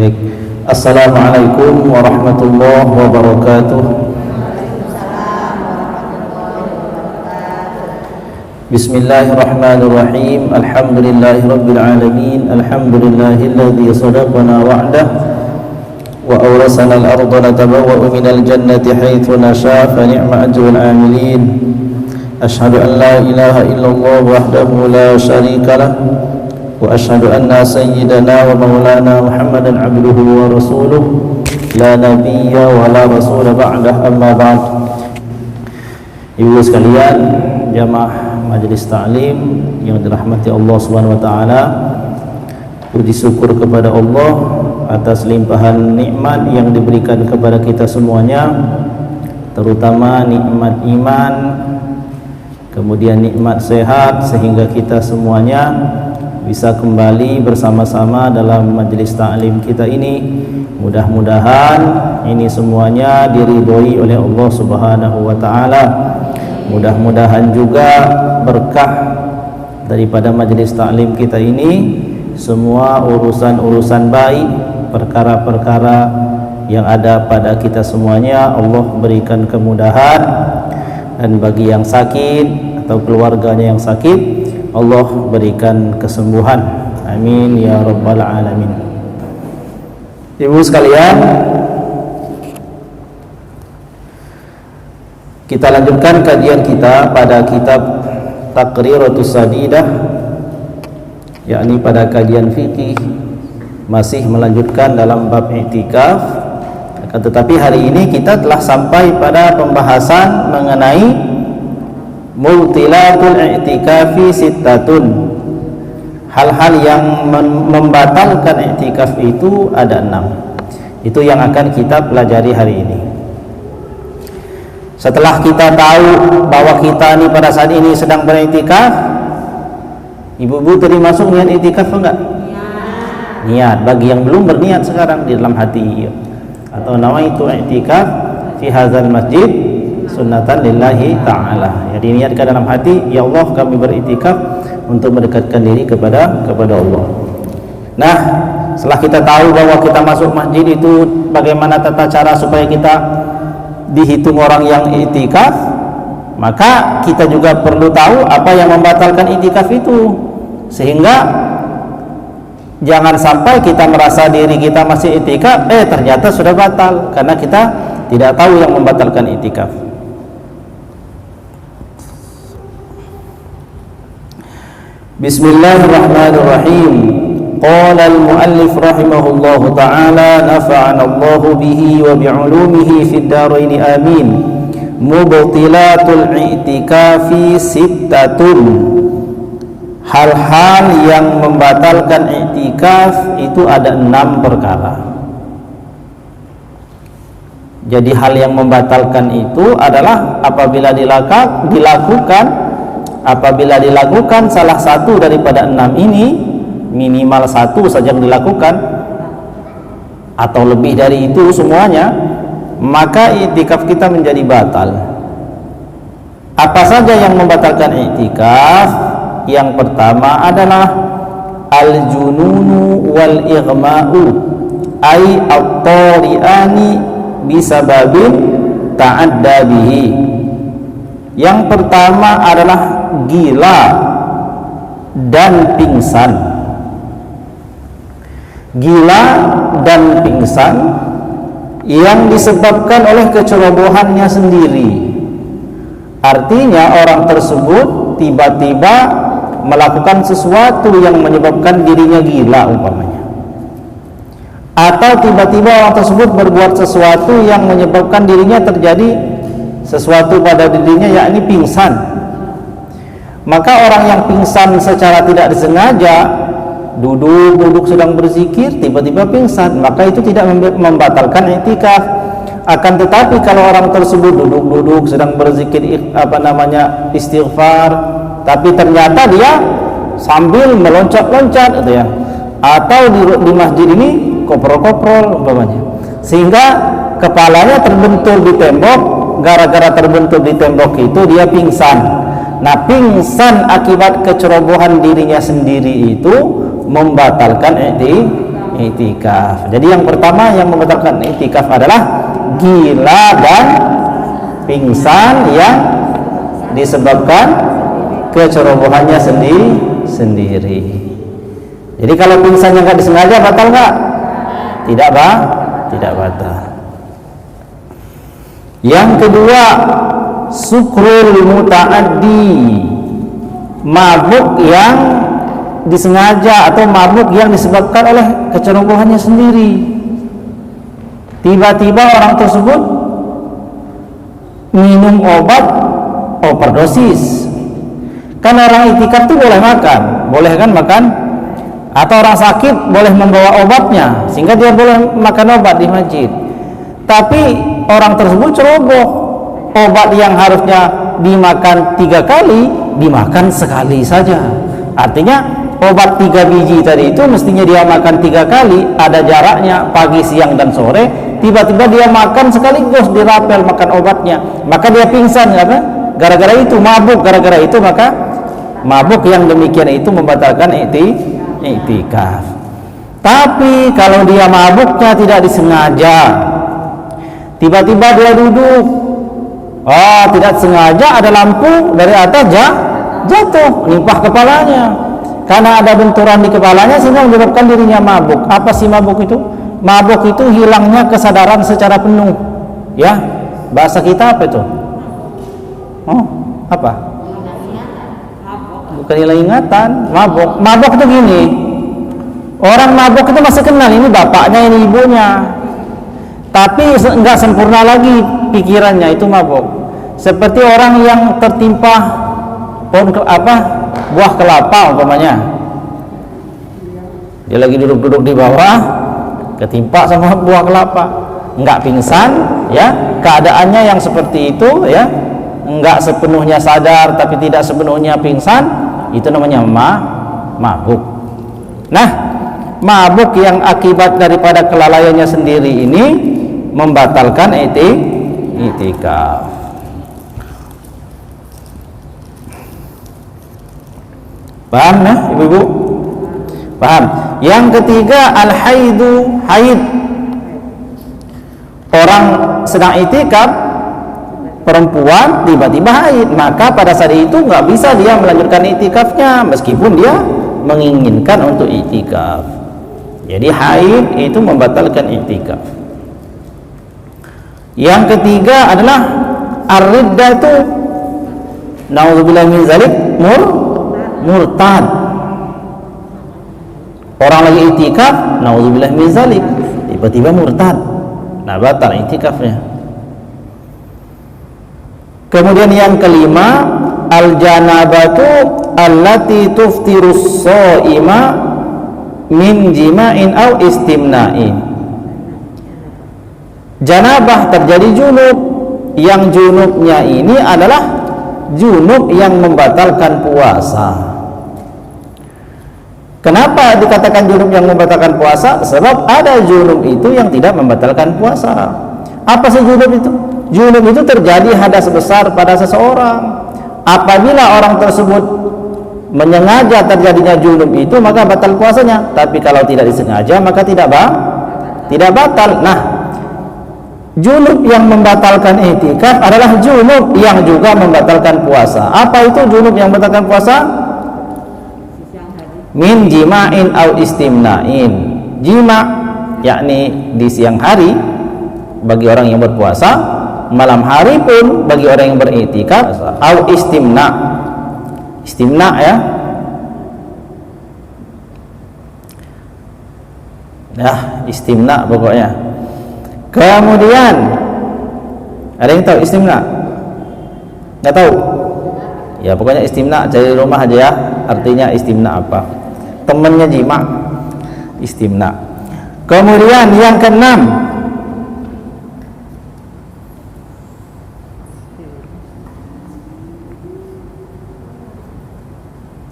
Baik. Assalamualaikum warahmatullahi wabarakatuh. Bismillahirrahmanirrahim. Alhamdulillahirabbil alamin. Alhamdulillahilladzi sadaqana wa'dah wa awrasana al-ardha natabawwa'u minal jannati haitsu nasha fa ni'ma ajrul amilin. Asyhadu an la ilaha illallah wahdahu la syarika lah wa asyhadu anna sayyidana wa maulana Muhammadan abduhu wa rasuluh la nabiyya wa la rasula ba'dah, amma ba'd. Ibu sekalian, jamaah Majelis Ta'lim yang dirahmati Allah Subhanahu wa taala, puji syukur kepada Allah atas limpahan nikmat yang diberikan kepada kita semuanya, terutama nikmat iman, kemudian nikmat sehat, sehingga kita semuanya bisa kembali bersama-sama dalam majelis ta'lim kita ini. Mudah-mudahan ini semuanya diridhoi oleh Allah Subhanahu wa taala. Mudah-mudahan juga berkah daripada majelis ta'lim kita ini, semua urusan-urusan baik, perkara-perkara yang ada pada kita semuanya Allah berikan kemudahan, dan bagi yang sakit atau keluarganya yang sakit Allah berikan kesembuhan. Amin ya rabbal alamin. Ibu sekalian, kita lanjutkan kajian kita pada kitab Taqriratus Sadidah, yakni pada kajian fikih, masih melanjutkan dalam bab i'tikaf. Tetapi hari ini kita telah sampai pada pembahasan mengenai mubtilatul i'tikafi sittatun. Hal-hal yang membatalkan i'tikaf itu ada 6. Itu yang akan kita pelajari hari ini. Setelah kita tahu bahwa kita ini pada saat ini sedang beriktikaf, ibu-ibu tadi masuk niat iktikaf enggak? Niat. Bagi yang belum berniat sekarang di dalam hati, atau nawaitu i'tikaf fi hadzal masjid sunnatan lillahi ta'ala. Jadi niatkan dalam hati, ya Allah kami beriktikaf untuk mendekatkan diri kepada Allah. Nah, setelah kita tahu bahwa kita masuk masjid itu bagaimana tata cara supaya kita dihitung orang yang i'tikaf, maka kita juga perlu tahu apa yang membatalkan i'tikaf itu, sehingga jangan sampai kita merasa diri kita masih i'tikaf, ternyata sudah batal karena kita tidak tahu yang membatalkan i'tikaf. Bismillahirrahmanirrahim. Qala al-muallif rahimahullahu ta'ala, nafa'ana Allahu bihi wa bi'ulumihi fid dharain amin. Mubtilatul i'tikafi sittatun. Hal-hal yang membatalkan i'tikaf itu ada 6 perkara. Jadi hal yang membatalkan itu adalah apabila dilakukan salah satu daripada 6 ini, minimal 1 saja yang dilakukan atau lebih dari itu semuanya, maka i'tikaf kita menjadi batal. Apa saja yang membatalkan i'tikaf? Yang pertama adalah al-jununu wal ighma'u, ay at-tari'ani bisababin ta'adda bihi. Yang pertama adalah gila dan pingsan. Gila dan pingsan yang disebabkan oleh kecerobohannya sendiri. Artinya orang tersebut tiba-tiba melakukan sesuatu yang menyebabkan dirinya gila umpamanya, atau tiba-tiba orang tersebut berbuat sesuatu yang menyebabkan dirinya terjadi sesuatu pada dirinya, yakni pingsan. Maka orang yang pingsan secara tidak disengaja, duduk sedang berzikir, tiba-tiba pingsan, maka itu tidak membatalkan i'tikaf. Akan tetapi kalau orang tersebut duduk sedang berzikir istighfar, tapi ternyata dia sambil meloncat-loncat gitu ya, atau di masjid ini koprol-koprol umpamanya, sehingga kepalanya terbentur di tembok. Gara-gara terbentur di tembok itu dia pingsan. Nah, pingsan akibat kecerobohan dirinya sendiri itu membatalkan i'tikaf. Jadi yang pertama yang membatalkan i'tikaf adalah gila dan pingsan yang disebabkan kecerobohannya sendiri. Jadi kalau pingsan yang nggak disengaja batal nggak? Tidak batal. Yang kedua, sukrul muta'addi, mabuk yang disengaja atau mabuk yang disebabkan oleh kecerobohannya sendiri. Tiba-tiba orang tersebut minum obat overdosis. Kan orang i'tikaf itu boleh makan, boleh kan makan, atau orang sakit boleh membawa obatnya sehingga dia boleh makan obat di masjid. Tapi orang tersebut ceroboh, obat yang harusnya dimakan 3 kali dimakan sekali saja. Artinya obat 3 biji tadi itu mestinya dia makan 3 kali, ada jaraknya pagi, siang dan sore. Tiba-tiba dia makan sekaligus, dirapel makan obatnya, maka dia pingsan. Apa? Gara-gara itu mabuk, gara-gara itu maka mabuk yang demikian itu membatalkan i'tikaf. Tapi kalau dia mabuknya tidak disengaja, tiba-tiba dia duduk, tidak sengaja ada lampu dari atas jatuh nimpah kepalanya, karena ada benturan di kepalanya sehingga menyebabkan dirinya mabuk. Apa sih mabuk itu? Mabuk itu hilangnya kesadaran secara penuh. Ya, bahasa kita apa itu? Apa? Bukan hilang ingatan, mabuk. Mabuk itu gini, orang mabuk itu masih kenal ini bapaknya, ini ibunya, tapi enggak sempurna lagi pikirannya, itu mabuk. Seperti orang yang tertimpa buah kelapa umpamanya, dia lagi duduk-duduk di bawah, ketimpa sama buah kelapa, enggak pingsan, ya, keadaannya yang seperti itu, ya, enggak sepenuhnya sadar tapi tidak sepenuhnya pingsan, itu namanya mabuk. Nah, mabuk yang akibat daripada kelalaiannya sendiri ini membatalkan i'tikaf. Paham ya ibu-ibu? Paham. Yang ketiga, al-haidu, haid. Orang sedang i'tikaf, perempuan tiba-tiba haid, maka pada saat itu nggak bisa dia melanjutkan i'tikafnya meskipun dia menginginkan untuk i'tikaf. Jadi haid itu membatalkan i'tikaf. Yang ketiga adalah ar-riddah, itu naudzubillah min zalik, murtad. Orang lagi i'tikaf, naudzubillah min zalik, tiba-tiba murtad, nah batal i'tikafnya. Kemudian yang kelima, al-janabatu allati tuftirus shaima min jima'in aw istimna'in. Janabah terjadi junub, yang junubnya ini adalah junub yang membatalkan puasa. Kenapa dikatakan junub yang membatalkan puasa? Sebab ada junub itu yang tidak membatalkan puasa. Apa sih junub itu? Junub itu terjadi hadas besar pada seseorang. Apabila orang tersebut menyengaja terjadinya junub itu, maka batal puasanya. Tapi kalau tidak disengaja, maka tidak batal. Nah, junub yang membatalkan i'tikaf adalah junub yang juga membatalkan puasa. Apa itu junub yang membatalkan puasa? Min jima'in au istimna'in. Jima yakni di siang hari bagi orang yang berpuasa, malam hari pun bagi orang yang beriktikaf, au istimna. Istimna ya. Nah, istimna pokoknya. Kemudian ada yang tahu istimna? Nggak tahu? Ya pokoknya istimna, cari rumah aja ya. Artinya istimna apa? Temannya jima, istimna. Kemudian yang keenam,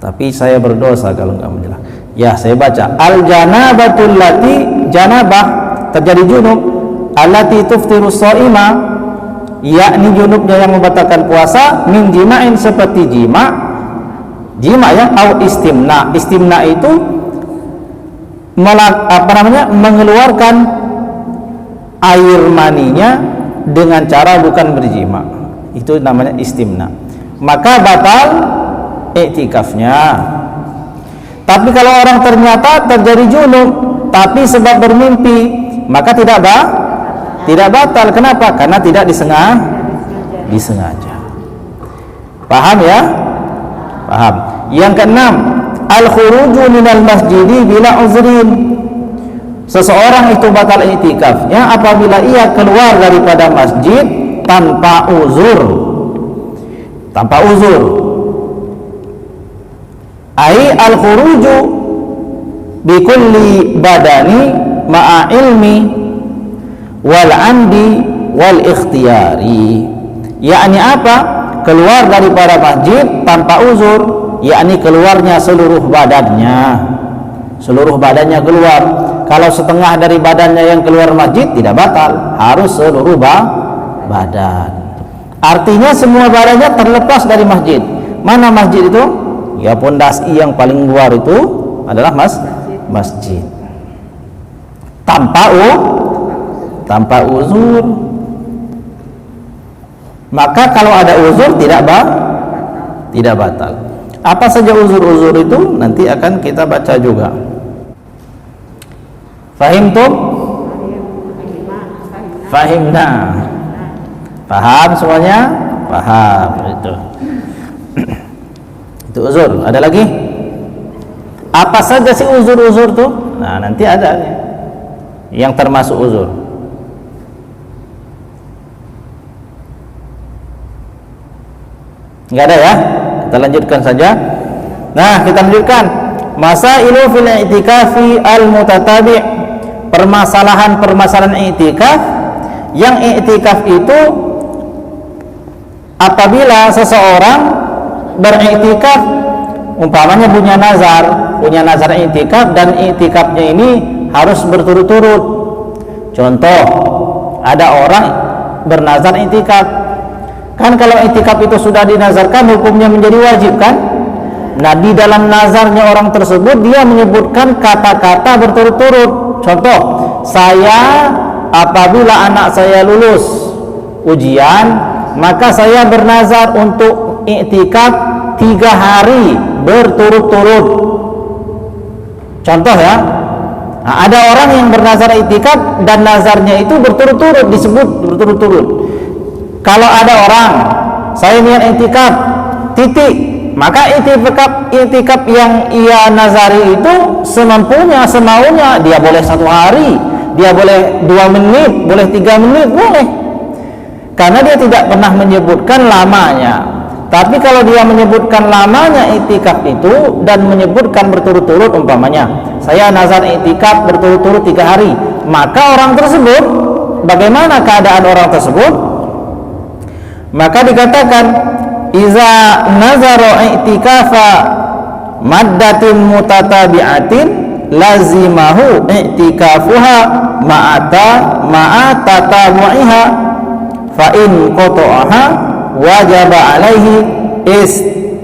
tapi saya berdosa kalau nggak menjelaskan. Ya saya baca, al-janabatul lati, janabah terjadi junub, allati tuftirus shaima, yakni junubnya yang membatalkan puasa, min jima'in seperti jima ya, au istimna. Istimna itu mengeluarkan air maninya dengan cara bukan berjima, itu namanya istimna, maka batal iktikafnya. Tapi kalau orang ternyata terjadi junub tapi sebab bermimpi, maka tidak batal. Kenapa? Karena tidak disengaja. Paham ya? Paham. Yang keenam, al-khuruju minal masjidi bila uzrin. Seseorang itu batal iktikafnya apabila ia keluar daripada masjid tanpa uzur. Ai al-khuruju bi kulli badani ma'a ilmi wal amdi wal ikhtiyari. Yakni apa? Keluar daripada masjid tanpa uzur, yakni keluarnya seluruh badannya keluar. Kalau setengah dari badannya yang keluar masjid tidak batal, harus seluruh badan. Artinya semua badannya terlepas dari masjid. Mana masjid itu? Ya pondasi yang paling luar itu adalah masjid. Tanpa uzur. Maka kalau ada uzur tidak batal. Apa saja uzur-uzur itu nanti akan kita baca juga. Fahimtum? Fahimna. Paham semuanya? Paham itu. Itu uzur. Ada lagi? Apa saja sih uzur-uzur tuh? Nah, nanti ada yang termasuk uzur. Enggak ada ya? Kita lanjutkan saja. Nah, kita lanjutkan. Masailu fil i'tikafi al-mutatabi'. Permasalahan i'tikaf. Yang i'tikaf itu apabila seseorang beriktikaf, umpamanya punya nazar iktikaf, dan iktikafnya ini harus berturut-turut. Contoh, ada orang bernazar iktikaf. Kan kalau iktikaf itu sudah dinazarkan, hukumnya menjadi wajib kan? Nah, di dalam nazarnya orang tersebut dia menyebutkan kata-kata berturut-turut. Contoh, saya apabila anak saya lulus ujian, maka saya bernazar untuk iktikaf 3 hari berturut-turut. Contoh ya. Nah, ada orang yang bernazar iktikaf dan nazarnya itu berturut-turut, disebut berturut-turut. Kalau ada orang, saya niat iktikaf titik, maka iktikaf yang ia nazari itu semampunya, semaunya. Dia boleh 1 hari, dia boleh 2 menit, boleh 3 menit, boleh. Karena dia tidak pernah menyebutkan lamanya. Tapi kalau dia menyebutkan lamanya iktikaf itu dan menyebutkan berturut-turut, umpamanya saya nazar iktikaf berturut-turut 3 hari, maka orang tersebut, bagaimana keadaan orang tersebut? Maka dikatakan iza nazara i'tikafa maddatin mutatabi'atin lazimahu i'tikafuha ma'a tatabu'iha fa in qata'aha wajaba alaihi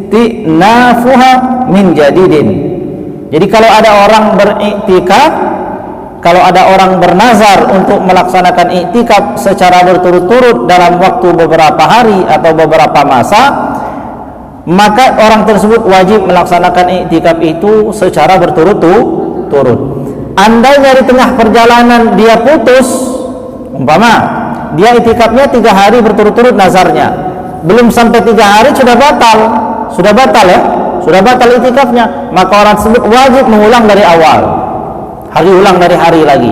istinafuha min jadidin. Jadi kalau ada orang beriktikaf, kalau ada orang bernazar untuk melaksanakan iktikaf secara berturut-turut dalam waktu beberapa hari atau beberapa masa, maka orang tersebut wajib melaksanakan iktikaf itu secara berturut-turut. Andainya di tengah perjalanan dia putus, umpama dia iktikafnya 3 hari berturut-turut nazarnya, belum sampai 3 hari sudah batal ya, sudah batal iktikafnya, maka orang tersebut wajib mengulang dari awal. Ulang dari hari lagi.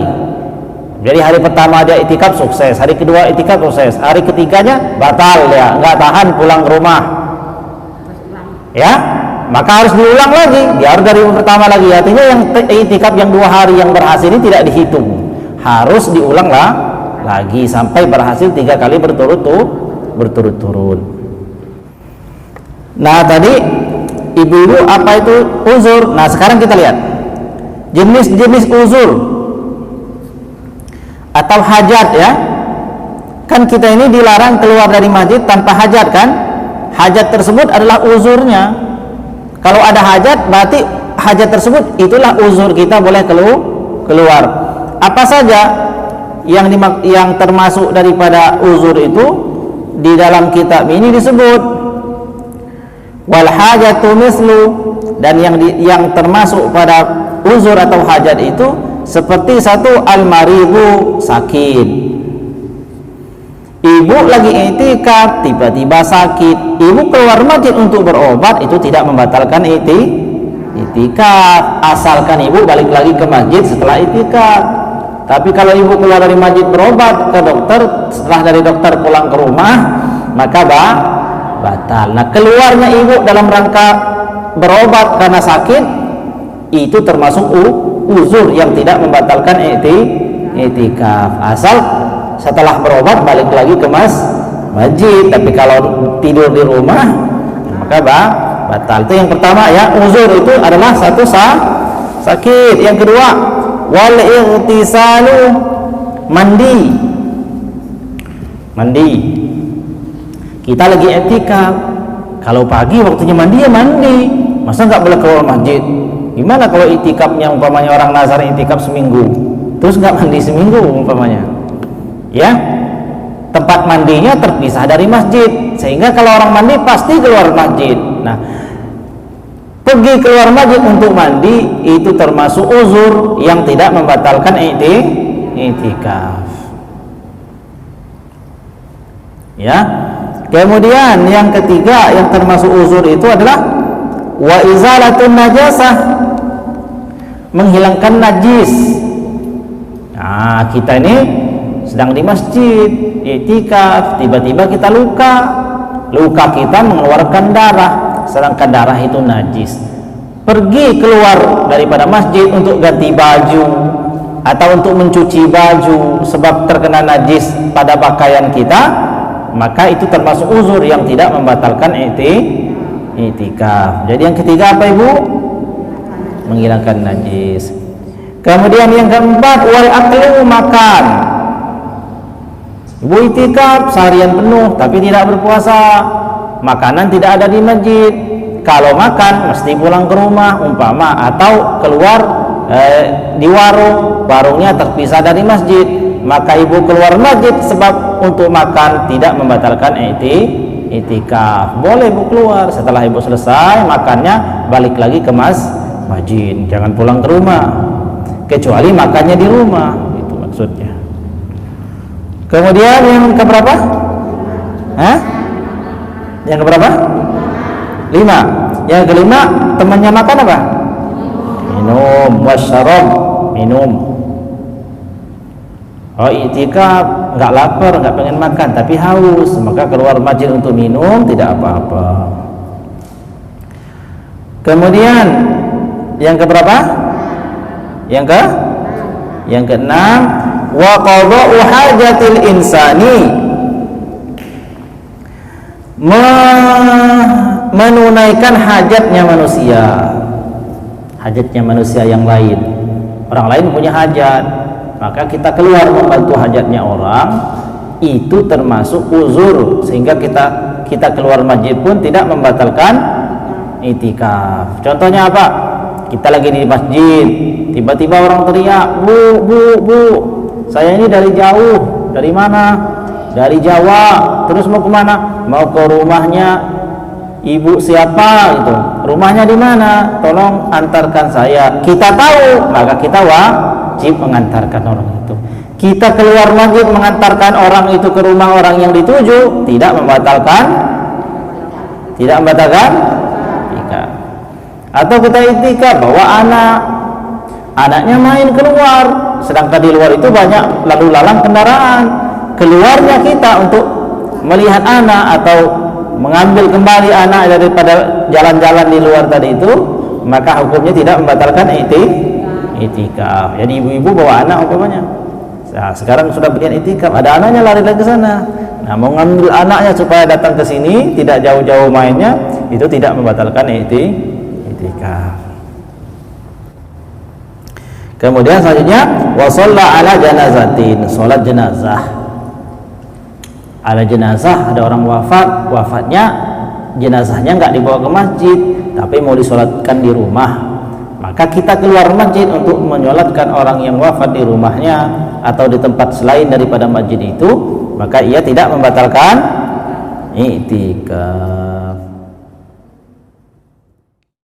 Jadi hari pertama dia iktikaf sukses, hari kedua iktikaf sukses, hari ketiganya batal ya, nggak tahan pulang ke rumah. Ya, maka harus diulang lagi. Dia harus dari pertama lagi. Artinya yang iktikaf yang 2 hari yang berhasil ini tidak dihitung, harus diulang lagi sampai berhasil 3 kali berturut-turut. Nah, tadi ibu-ibu apa itu uzur? Nah, sekarang kita lihat jenis-jenis uzur atau hajat ya. Kan kita ini dilarang keluar dari masjid tanpa hajat kan? Hajat tersebut adalah uzurnya. Kalau ada hajat berarti hajat tersebut itulah uzur kita boleh keluar. Apa saja yang termasuk daripada uzur itu di dalam kitab ini disebut wal hajatu mislu, dan yang termasuk pada uzur atau hajat itu seperti satu al-maridu, sakit. Ibu lagi i'tikaf tiba-tiba sakit, ibu keluar masjid untuk berobat, itu tidak membatalkan i'tikaf asalkan ibu balik lagi ke masjid setelah i'tikaf. Tapi kalau ibu keluar dari masjid berobat ke dokter, setelah dari dokter pulang ke rumah, maka batal. Nah, keluarnya ibu dalam rangka berobat karena sakit itu termasuk uzur yang tidak membatalkan i'tikaf asal setelah berobat balik lagi ke masjid. Tapi kalau tidur di rumah maka batal. Itu yang pertama ya, uzur itu adalah satu sakit. Yang kedua, wal ightisalu, mandi. Kita lagi i'tikaf, kalau pagi waktunya mandi ya mandi, masa nggak boleh keluar masjid? Gimana kalau i'tikafnya umpamanya orang nazar i'tikaf seminggu, terus nggak mandi seminggu umpamanya, ya tempat mandinya terpisah dari masjid, sehingga kalau orang mandi pasti keluar masjid. Nah, pergi keluar masjid untuk mandi itu termasuk uzur yang tidak membatalkan i'tikaf. Ya. Kemudian yang ketiga yang termasuk uzur itu adalah wa izalatun najasah, menghilangkan najis. Nah, kita ini sedang di masjid i'tikaf, tiba-tiba kita luka kita mengeluarkan darah, sedangkan darah itu najis. Pergi keluar daripada masjid untuk ganti baju atau untuk mencuci baju sebab terkena najis pada pakaian kita, maka itu termasuk uzur yang tidak membatalkan i'tikaf. Jadi yang ketiga apa Ibu? Menghilangkan najis. Kemudian yang keempat, wal aklu, makan. Ibu i'tikaf seharian penuh tapi tidak berpuasa, makanan tidak ada di masjid. Kalau makan mesti pulang ke rumah umpama, atau keluar di warungnya terpisah dari masjid, maka ibu keluar masjid sebab untuk makan tidak membatalkan i'tikaf. Boleh ibu keluar, setelah ibu selesai makannya balik lagi ke masjid, jangan pulang ke rumah, kecuali makannya di rumah, itu maksudnya. Kemudian yang keberapa? Yang keberapa? 5. Yang kelima, temannya makan apa? Minum. Wasyarab, minum. Oh, i'tikaf nggak lapar, nggak pengen makan, tapi haus, maka keluar masjid untuk minum, tidak apa-apa. Kemudian yang keberapa? Yang keenam, wa qada'u hajatil insani, menunaikan hajatnya manusia yang lain. Orang lain punya hajat, maka kita keluar membantu hajatnya orang, itu termasuk uzur, sehingga kita keluar masjid pun tidak membatalkan i'tikaf. Contohnya apa? Kita lagi di masjid, tiba-tiba orang teriak, bu, saya ini dari jauh. Dari mana? Dari Jawa. Terus mau kemana? Mau ke rumahnya ibu siapa gitu. Rumahnya di mana? Tolong antarkan saya. Kita tahu, maka kita wajib mengantarkan orang itu. Kita keluar masjid mengantarkan orang itu ke rumah orang yang dituju, tidak membatalkan i'tikaf. Atau kita i'tikaf bawa anaknya main keluar, sedangkan di luar itu banyak lalu lalang kendaraan. Keluarnya kita untuk melihat anak atau mengambil kembali anak daripada jalan-jalan di luar tadi itu, maka hukumnya tidak membatalkan i'tikaf. Jadi ibu-ibu bawa anak umpamanya, nah, sekarang sudah berikan i'tikaf, ada anaknya lari lagi ke sana. Nah, mau ngambil anaknya supaya datang ke sini, tidak jauh-jauh mainnya, itu tidak membatalkan i'tikaf. Kemudian selanjutnya, wa shalla ala janazatin, salat jenazah. Ada jenazah, ada orang wafatnya jenazahnya nggak dibawa ke masjid, tapi mau disolatkan di rumah, maka kita keluar masjid untuk menyolatkan orang yang wafat di rumahnya atau di tempat selain daripada masjid itu, maka ia tidak membatalkan i'tikaf.